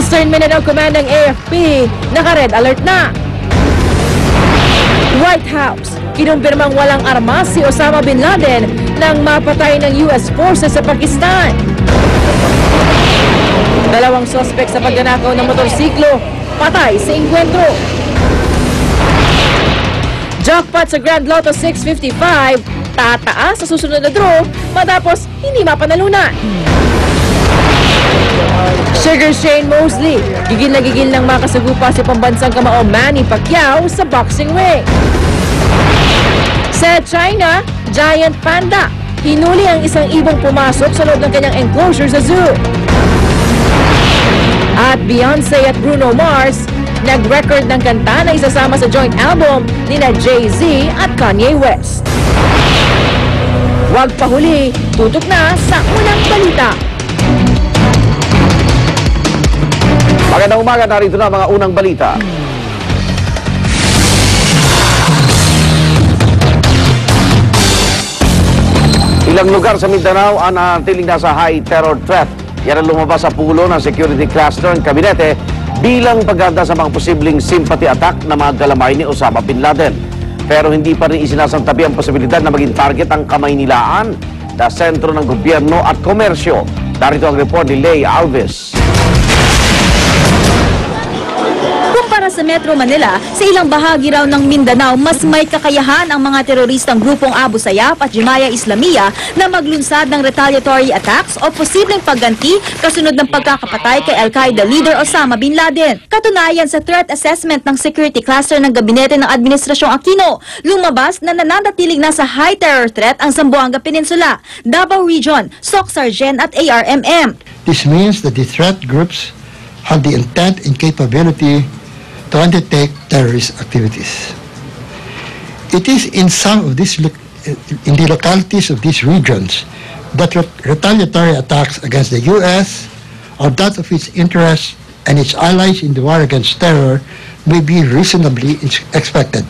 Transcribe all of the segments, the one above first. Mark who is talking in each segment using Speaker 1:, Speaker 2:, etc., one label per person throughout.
Speaker 1: Eastern Mindanao Command ng AFP, naka-red alert na. White House, kinumpirmang walang armas si Osama Bin Laden nang mapatay ng US forces sa Pakistan. Dalawang suspect sa pagnanakaw ng motorsiklo, patay sa engkwentro. Jackpot sa Grand Lotto 655, tataas sa susunod na draw matapos hindi mapanalunan. Sugar Shane Mosley, gigil na gigil ng makasagupa si pambansang kamao Manny Pacquiao sa boxing ring. Sa China, giant panda, hinuli ang isang ibong pumasok sa loob ng kanyang enclosure sa zoo. At Beyonce at Bruno Mars, nag-record ng kanta na isasama sa joint album nina Jay-Z at Kanye West. Huwag pahuli, tutok na sa unang balita.
Speaker 2: Magandang umaga, narito na mga unang balita. Ilang lugar sa Mindanao ang nanatiling nasa high terror threat. Yan ang lumabas sa pulo ng security cluster ng kabinete bilang paghanda sa mga posibleng sympathy attack na mga galamay ni Osama Bin Laden. Pero hindi pa rin isinasantabi ang posibilidad na maging target ang Kamaynilaan na sentro ng gobyerno at komersyo. Narito ang report ni Lay Alves.
Speaker 3: Kumpara sa Metro Manila, sa ilang bahagi raw ng Mindanao, mas may kakayahan ang mga teroristang grupong Abu Sayyaf at Jemaah Islamiyah na maglunsad ng retaliatory attacks o posibleng pagganti kasunod ng pagkakapatay kay Al-Qaeda leader Osama Bin Laden. Katunayan sa threat assessment ng security cluster ng gabinete ng Administrasyong Aquino, lumabas na nananatiling nasa high terror threat ang Zamboanga Peninsula, Davao Region, SOC-Sargen at ARMM.
Speaker 4: This means that the threat groups have the intent and capability to undertake terrorist activities. It is in some of these in the localities of these regions that retaliatory attacks against the U.S. or that of its interests and its allies in the war against terror may be reasonably expected.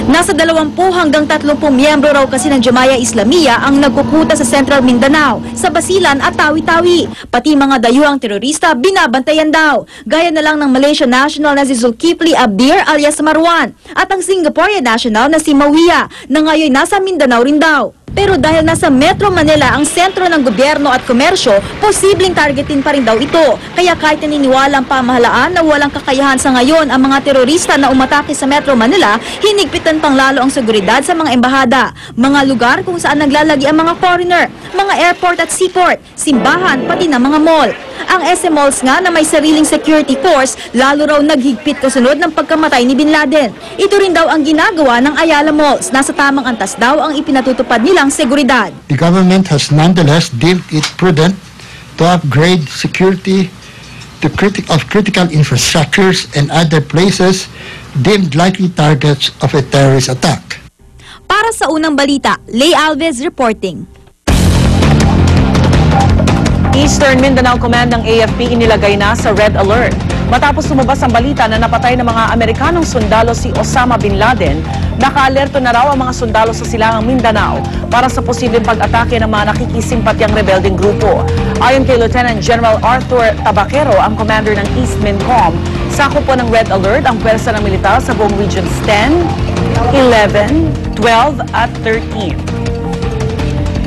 Speaker 3: Nasa 20 hanggang 30 miyembro raw kasi ng Jemaah Islamiyah ang nagkukuta sa Central Mindanao, sa Basilan at Tawi-Tawi. Pati mga dayuhang terorista binabantayan daw. Gaya na lang ng Malaysian national na si Zulkifli Abdir alias Marwan at ang Singaporean national na si Mawia na ngayon nasa Mindanao rin daw. Pero dahil nasa Metro Manila ang sentro ng gobyerno at komersyo, posibleng targetin pa rin daw ito. Kaya kahit naniniwala ang pamahalaan na walang kakayahan sa ngayon ang mga terorista na umatake sa Metro Manila, hinigpitan pang lalo ang seguridad sa mga embahada, mga lugar kung saan naglalagi ang mga foreigner, mga airport at seaport, simbahan, pati na mga mall. Ang SM Malls nga na may sariling security force, lalo raw naghigpit kasunod ng pagkamatay ni Bin Laden. Ito rin daw ang ginagawa ng Ayala Malls. Nasa tamang antas daw ang ipinatutupad nilang seguridad.
Speaker 4: The government has nonetheless deemed it prudent to upgrade security of critical infrastructures and other places deemed likely targets of a terrorist attack.
Speaker 3: Para sa unang balita, Lay Alves reporting.
Speaker 1: Eastern Mindanao Command ng AFP inilagay na sa red alert matapos lumabas ang balita na napatay ng mga Amerikanong sundalo si Osama Bin Laden. Naka-alerto na raw ang mga sundalo sa silangang Mindanao para sa posibleng pag-atake ng mga nakikisimpatyang rebelding grupo. Ayon kay Lieutenant General Arthur Tabaquero, ang commander ng East Mincom, sakop po ng red alert ang pwersa ng militar sa buong Regions 10, 11, 12 at 13.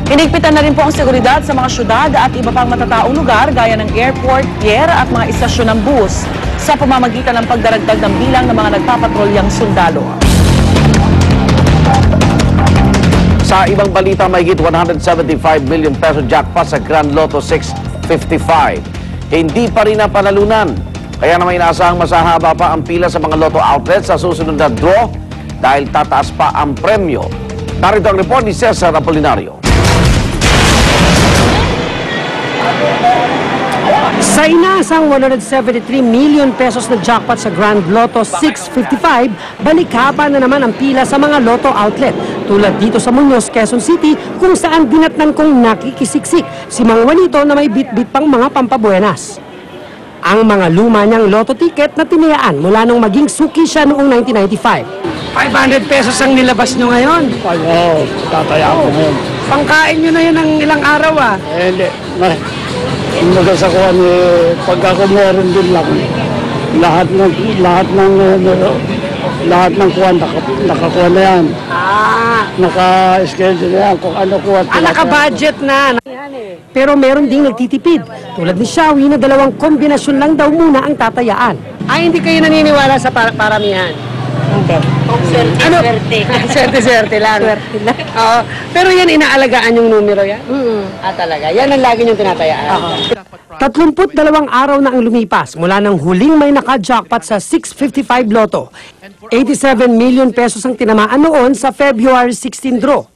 Speaker 1: Hinigpitan na rin po ang seguridad sa mga syudad at iba pang matataong lugar gaya ng airport, pier at mga istasyon ng bus sa pamamagitan ng pagdaragdag ng bilang ng mga nagpapatrolyang sundalo.
Speaker 2: Sa ibang balita, mahigit 175 million peso jackpot sa Grand Lotto 655. Hindi pa rin napanalunan. Kaya naman inaasahang masahaba pa ang pila sa mga lotto outlets sa susunod na draw dahil tataas pa ang premyo. Narito ang report ni Cesar Apolinario.
Speaker 5: Sa inaasang 173 million pesos na jackpot sa Grand Lotto 655, balikhaba na naman ang pila sa mga lotto outlet. Tulad dito sa Muñoz, Quezon City, kung saan dinatnan kong nakikisiksik si Mang Juanito na may bit-bit pang mga pampabuenas. Ang mga luma niyang lotto ticket na tinayaan mula nung maging suki siya noong 1995. 500 pesos ang nilabas nyo ngayon?
Speaker 6: Oo, tataya ako ngayon.
Speaker 5: Pangkain nyo na yun ng ilang araw ah.
Speaker 6: Hindi. Kumbaga sa kuwan, pag ako meron din lang, lahat ng kuwan, nakakuha na yan. Naka-schedule na yan, kung ano kuwan.
Speaker 5: Naka-budget na. Pero meron ding nagtitipid. Tulad ni Shawi na 2 kombinasyon lang daw muna ang tatayaan. Ay, hindi kayo naniniwala sa paramihan?
Speaker 7: Hindi.
Speaker 5: Swerte-swerte lang.
Speaker 7: Swerte lang.
Speaker 5: Oo. Pero yan, inaalagaan yung numero yan? Talaga. Yan ang lagi niyong tinatayaan? 32 araw na ang lumipas mula nang huling may naka-jackpot sa 655 Lotto. 87 million pesos ang tinamaan noon sa February 16 draw.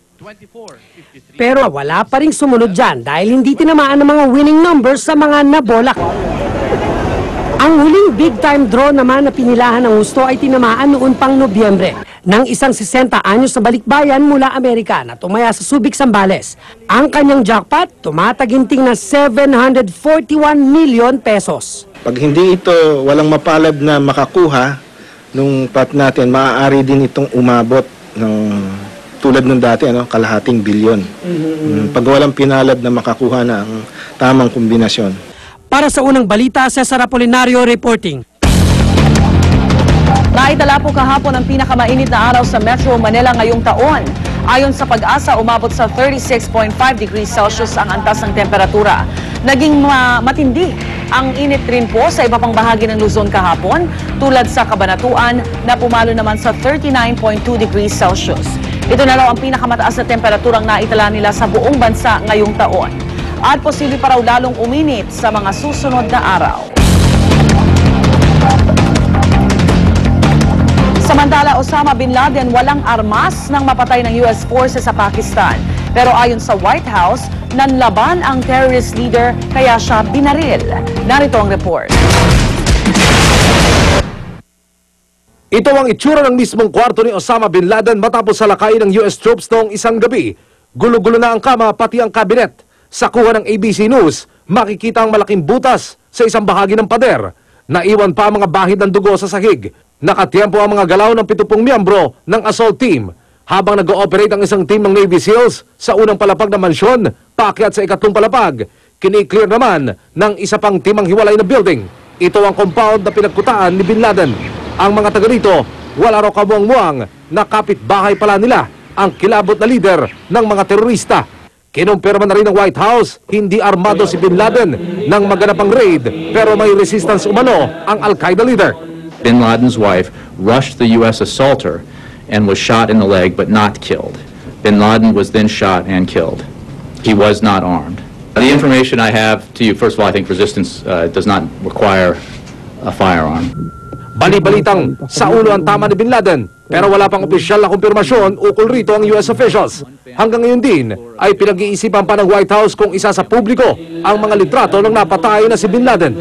Speaker 5: Pero wala pa ring sumunod dyan dahil hindi tinamaan ng mga winning numbers sa mga nabolak. Ang huling big-time draw naman na pinilahan ng husto ay tinamaan noon pang Nobyembre ng isang 60 anyos na balikbayan mula Amerika na tumaya sa Subic, Zambales. Ang kanyang jackpot, tumataginting na 741 million pesos.
Speaker 8: Pag hindi ito walang mapalad na makakuha nung pot natin, maaari din itong umabot ng tulad nung dati, kalahating bilyon. Pag walang pinalad na makakuha na ang tamang kombinasyon.
Speaker 5: Para sa unang balita, Cesar Apolinario reporting.
Speaker 1: Naitala po kahapon ang pinakamainit na araw sa Metro Manila ngayong taon. Ayon sa Pag-asa, umabot sa 36.5 degrees Celsius ang antas ng temperatura. Naging matindi ang init rin po sa iba pang bahagi ng Luzon kahapon, tulad sa Cabanatuan na pumalo naman sa 39.2 degrees Celsius. Ito na raw ang pinakamataas na temperaturang naitala nila sa buong bansa ngayong taon. At posible pa raw lalong uminit sa mga susunod na araw. Samantala, Osama Bin Laden walang armas nang mapatay ng US forces sa Pakistan. Pero ayon sa White House, nanlaban ang terrorist leader kaya siya binaril. Narito ang report.
Speaker 9: Ito ang itsura ng mismong kwarto ni Osama Bin Laden matapos salakayin ng US troops noong isang gabi. Gulo-gulo na ang kama pati ang kabinet. Sa kuha ng ABC News, makikita ang malaking butas sa isang bahagi ng pader. Naiwan pa ang mga bahid ng dugo sa sahig. Nakatiempo ang mga galaw ng 70 miyembro ng assault team. Habang nag-ooperate ang isang team ng Navy SEALs sa unang palapag ng mansyon, paakyat sa ikatlong palapag. Kini-clear naman ng isa pang timang hiwalay na building. Ito ang compound na pinagkutaan ni Bin Laden. Ang mga taga rito, wala raw kamuang-muang na kapitbahay pala nila ang kilabot na leader ng mga terorista. Kinumpirma na rin ng White House, hindi armado si Bin Laden nang maganap ang raid, pero may resistance umano ang Al-Qaeda leader.
Speaker 10: Bin Laden's wife rushed the U.S. assaulter and was shot in the leg but not killed. Bin Laden was then shot and killed. He was not armed. The information I have to you, first of all, I think resistance does not require a firearm.
Speaker 9: Bali-balitang sa ulo ang tama ni Bin Laden, pero wala pang opisyal na kumpirmasyon ukol rito ang US officials. Hanggang ngayon din ay pinag-iisipan pa ng White House kung isa sa publiko ang mga litrato ng napatay na si Bin Laden.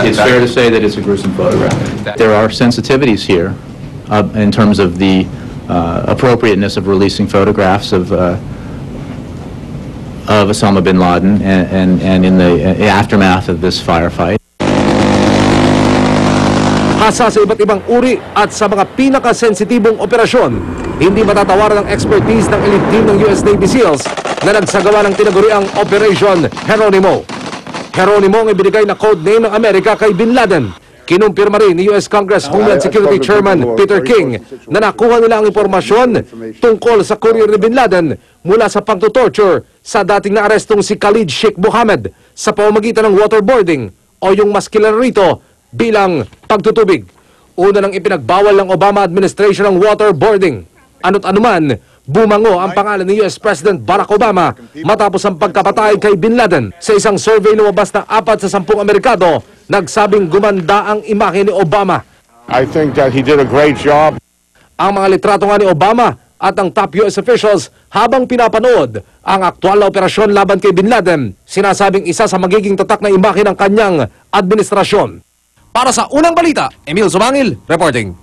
Speaker 10: It's fair to say that it's a gruesome photograph. There are sensitivities here in terms of the appropriateness of releasing photographs of Osama bin Laden and in the aftermath of this firefight.
Speaker 9: Hasa sa iba't ibang uri at sa mga pinakasensitibong operasyon, hindi matatawaran ang expertise ng elite team ng US Navy SEALs na nagsagawa ng tinaguriang Operation Geronimo. Geronimo ang ibinigay na code name ng Amerika kay Bin Laden. Kinumpirma rin ni US Congress Homeland Security Chairman Peter King na nakuha nila ang impormasyon tungkol sa career ni Bin Laden mula sa pagtutorture sa dating naarestong si Khalid Sheikh Mohammed sa pamamagitan ng waterboarding o yung mas kilala rito bilang pagtutubig. Una nang ipinagbawal ng Obama administration ang waterboarding. Ano't anuman, bumango ang pangalan ni US President Barack Obama matapos ang pagkapatay kay Bin Laden. Sa isang survey lumabas na 4 sa 10 Amerikano, nagsabing gumanda ang imahe ni Obama.
Speaker 11: I think that he did a great job.
Speaker 9: Ang mga litrato nga ni Obama at ang top US officials habang pinapanood ang aktwal na operasyon laban kay Bin Laden, sinasabing isa sa magiging tatak na imahe ng kanyang administrasyon. Para sa unang balita, Emil Sumangil, reporting.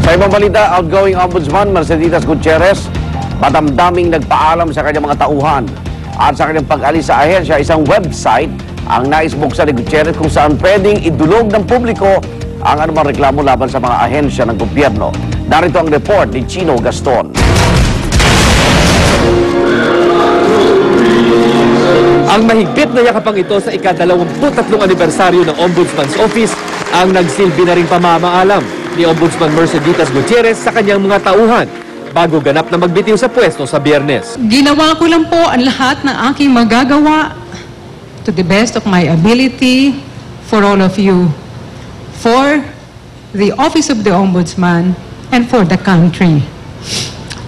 Speaker 2: Sa ibang balita, outgoing Ombudsman Mercedes Gutierrez madamdaming nagpaalam sa kanyang mga tauhan at sa kanyang pag-alis sa ahensya, isang website ang naisbuksan ni Gutierrez kung saan pwedeng idulog ng publiko ang anumang reklamo laban sa mga ahensya ng gobyerno. Narito ang report ni Chino Gaston.
Speaker 7: Ang mahigpit na yakapang ito sa ika-23 anibersaryo ng Ombudsman's Office ang nagsilbi na ring pamamaalam ni Ombudsman Merceditas Gutierrez sa kanyang mga tauhan bago ganap na magbitiw sa pwesto sa Biyernes.
Speaker 12: Ginawa ko lang po ang lahat ng aking magagawa to the best of my ability for all of you, for the Office of the Ombudsman and for the country.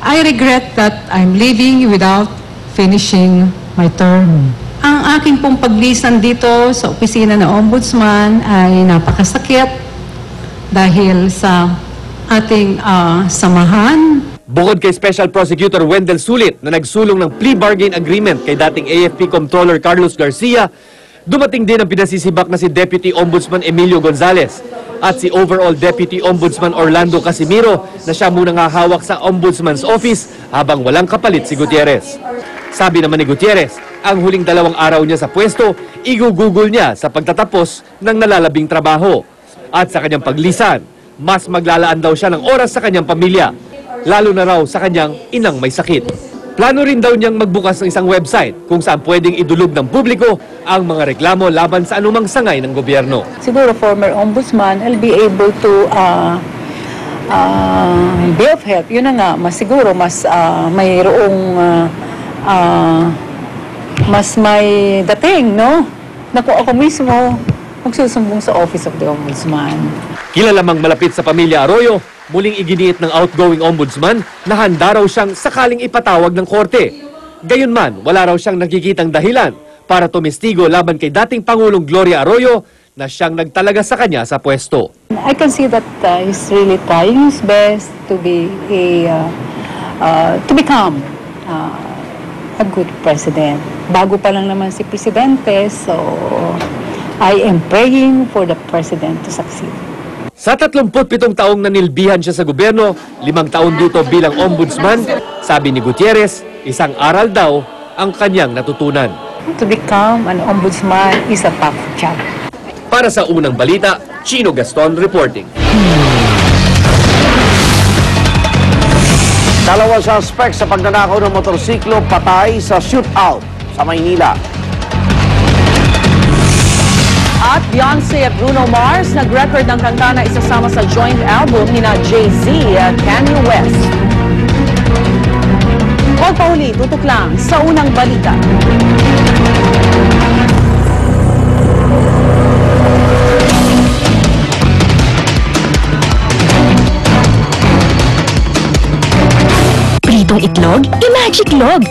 Speaker 12: I regret that I'm leaving without finishing my term. Ang aking pong paglisan dito sa opisina ng Ombudsman ay napakasakit dahil sa ating samahan.
Speaker 7: Bukod kay Special Prosecutor Wendell Sulit na nagsulong ng plea bargain agreement kay dating AFP Comptroller Carlos Garcia, dumating din ang pinasisibak na si Deputy Ombudsman Emilio Gonzales at si Overall Deputy Ombudsman Orlando Casimiro na siya munang hahawak sa Ombudsman's Office habang walang kapalit si Gutierrez. Sabi naman ni Gutierrez, ang huling 2 araw niya sa pwesto, igugugol niya sa pagtatapos ng nalalabing trabaho. At sa kanyang paglisan, mas maglalaan daw siya ng oras sa kanyang pamilya, lalo na raw sa kanyang inang may sakit. Plano rin daw niyang magbukas ng isang website kung saan pwedeng idulog ng publiko ang mga reklamo laban sa anumang sangay ng gobyerno.
Speaker 13: Siguro former ombudsman, I'll be able to be of help. Yun na nga, mas siguro, mas mayroong mas may dating, no? Na kung ako mismo magsusumbong sa Office of the Ombudsman.
Speaker 7: Kilalamang malapit sa pamilya Arroyo, muling iginiit ng outgoing ombudsman na handa raw siyang sakaling ipatawag ng korte. Gayunman, wala raw siyang nakikitang dahilan para tumestigo laban kay dating Pangulong Gloria Arroyo na siyang nagtalaga sa kanya sa pwesto.
Speaker 13: I can see that he's really trying his best to become a good president. Bago pa lang naman si Presidente, so I am praying for the President to succeed.
Speaker 7: Sa 37 taong nanilbihan siya sa gobyerno, 5 taon dito bilang ombudsman, sabi ni Gutierrez, isang aral daw ang kanyang natutunan.
Speaker 13: To become an ombudsman is a tough job.
Speaker 7: Para sa unang balita, Chino Gaston reporting.
Speaker 2: 2 suspect sa pagnanakaw ng motorsiklo patay sa shootout sa Maynila.
Speaker 1: At Beyonce at Bruno Mars nag-record ng kanta na isasama sa joint album nina Jay-Z at Kanye West. Huwag pa uli, tutok lang sa unang balita.
Speaker 3: Pritong itlog, i-Magic Log.